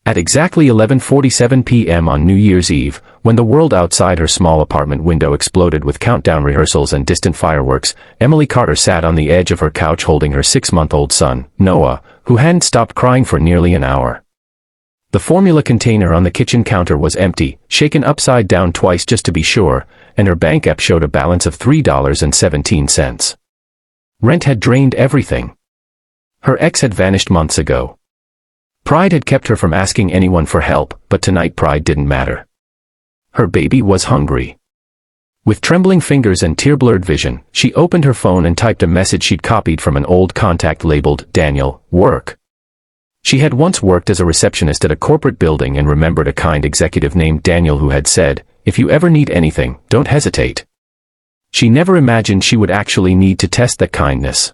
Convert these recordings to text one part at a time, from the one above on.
At exactly 11:47 p.m. on New Year's Eve, when the world outside her small apartment window exploded with countdown rehearsals and distant fireworks, Emily Carter sat on the edge of her couch holding her 6-month-old son, Noah, who hadn't stopped crying for nearly an hour. The formula container on the kitchen counter was empty, shaken upside down twice just to be sure, and her bank app showed a balance of $3.17. Rent had drained everything. Her ex had vanished months ago. Pride had kept her from asking anyone for help, but tonight pride didn't matter. Her baby was hungry. With trembling fingers and tear-blurred vision, she opened her phone and typed a message she'd copied from an old contact labeled, "Daniel, work." She had once worked as a receptionist at a corporate building and remembered a kind executive named Daniel who had said, "If you ever need anything, don't hesitate." She never imagined she would actually need to test that kindness.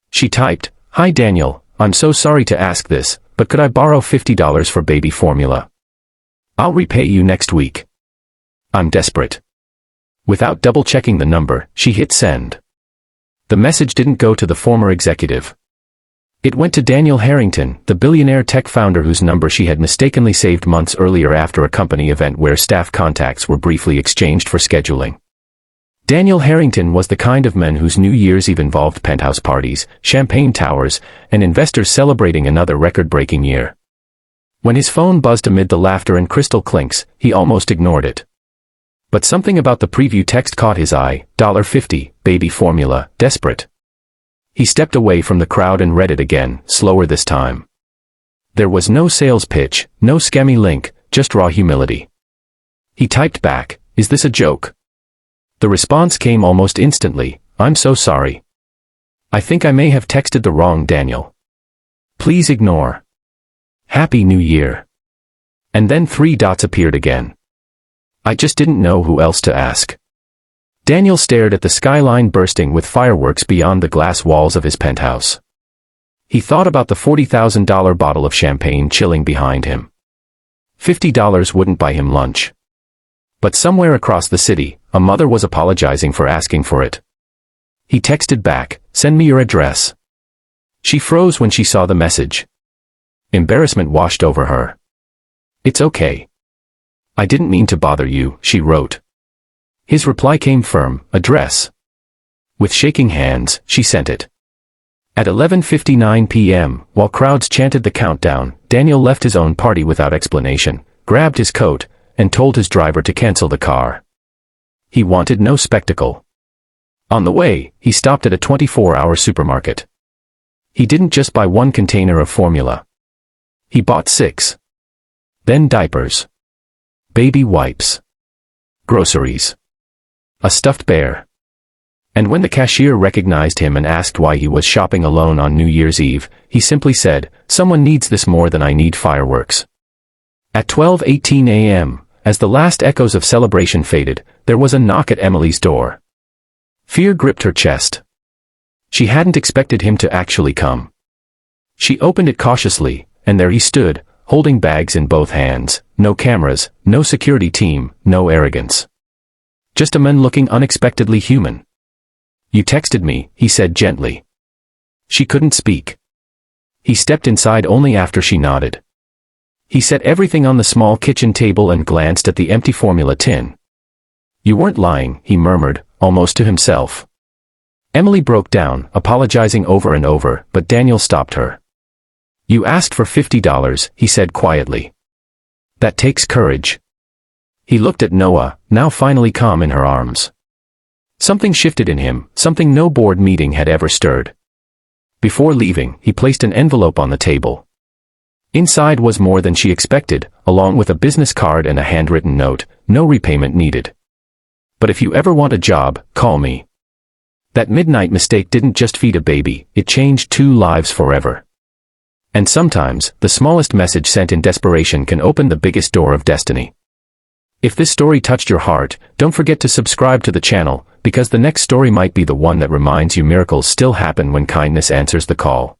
She typed, "Hi Daniel, I'm so sorry to ask this, but could I borrow $50 for baby formula? I'll repay you next week. I'm desperate." Without double-checking the number, she hit send. The message didn't go to the former executive. It went to Daniel Harrington, the billionaire tech founder whose number she had mistakenly saved months earlier after a company event where staff contacts were briefly exchanged for scheduling. Daniel Harrington was the kind of man whose New Year's Eve involved penthouse parties, champagne towers, and investors celebrating another record-breaking year. When his phone buzzed amid the laughter and crystal clinks, he almost ignored it. But something about the preview text caught his eye, $50, baby formula, desperate. He stepped away from the crowd and read it again, slower this time. There was no sales pitch, no scammy link, just raw humility. He typed back, "Is this a joke?" The response came almost instantly, "I'm so sorry. I think I may have texted the wrong Daniel. Please ignore. Happy New Year." And then 3 dots appeared again. "I just didn't know who else to ask." Daniel stared at the skyline bursting with fireworks beyond the glass walls of his penthouse. He thought about the $40,000 bottle of champagne chilling behind him. $50 wouldn't buy him lunch. But somewhere across the city, a mother was apologizing for asking for it. He texted back, "Send me your address." She froze when she saw the message. Embarrassment washed over her. "It's okay. I didn't mean to bother you," she wrote. His reply came firm, "Address." With shaking hands, she sent it. At 11:59 p.m., while crowds chanted the countdown, Daniel left his own party without explanation, grabbed his coat, and told his driver to cancel the car. He wanted no spectacle. On the way, he stopped at a 24-hour supermarket. He didn't just buy one container of formula. He bought 6. Then diapers. Baby wipes. Groceries. A stuffed bear. And when the cashier recognized him and asked why he was shopping alone on New Year's Eve, he simply said, "Someone needs this more than I need fireworks." At 12:18 a.m., as the last echoes of celebration faded, there was a knock at Emily's door. Fear gripped her chest. She hadn't expected him to actually come. She opened it cautiously, and there he stood, holding bags in both hands, no cameras, no security team, no arrogance. Just a man looking unexpectedly human. "You texted me," he said gently. She couldn't speak. He stepped inside only after she nodded. He set everything on the small kitchen table and glanced at the empty formula tin. "You weren't lying," he murmured, almost to himself. Emily broke down, apologizing over and over, but Daniel stopped her. "You asked for $50, he said quietly. "That takes courage." He looked at Noah, now finally calm in her arms. Something shifted in him, something no board meeting had ever stirred. Before leaving, he placed an envelope on the table. Inside was more than she expected, along with a business card and a handwritten note, "No repayment needed. But if you ever want a job, call me." That midnight mistake didn't just feed a baby, it changed 2 lives forever. And sometimes, the smallest message sent in desperation can open the biggest door of destiny. If this story touched your heart, don't forget to subscribe to the channel, because the next story might be the one that reminds you miracles still happen when kindness answers the call.